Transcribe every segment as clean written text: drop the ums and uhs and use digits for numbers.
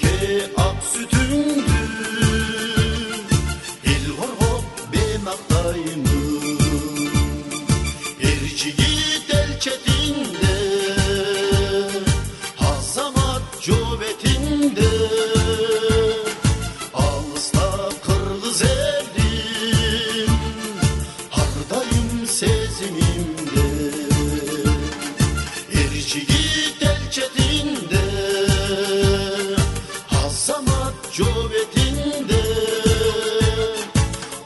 Ülke ak sütündü, el var hop ben aktayını. Erciyit el çetinde, hazamat cöbetinde. Ağızda kırgız elim, hardayım sezimimde. Erciyit el çetinde, hazamat cöbetinde.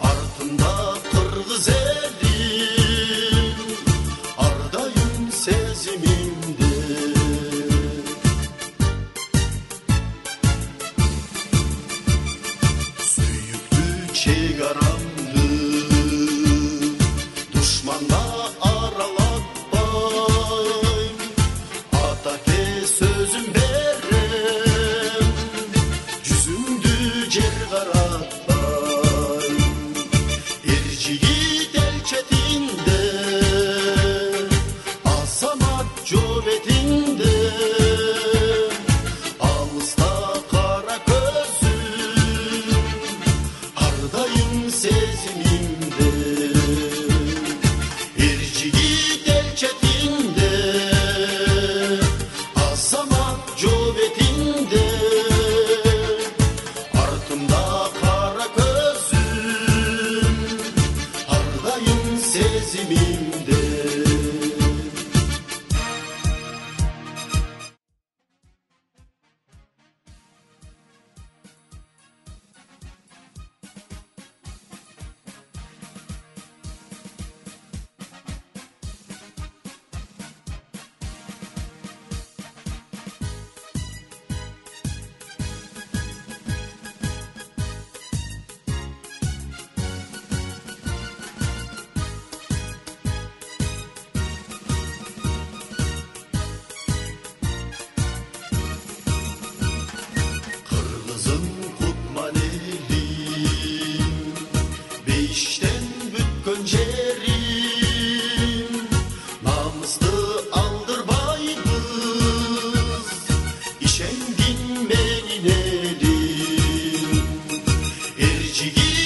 Ardında kırgız elim, ardayım sezimimde. Süyüklü çegaramdı, düşmanla aralatmay. Atake sözüm verem, yüzümdü cergaratmay. Erciyit el çetinde, azamat cöbetinde. Ağızda kara gözüm, hardayım sezimimde. Erciyit el çetinde, azamat cöbetinde. Ardımda kara gözüm, hardayım sezimimde. Kırgızım Kutmanelim, beşten bütkön jerim. Namuslu aldırbaydız, işengin menin elim. Erciyit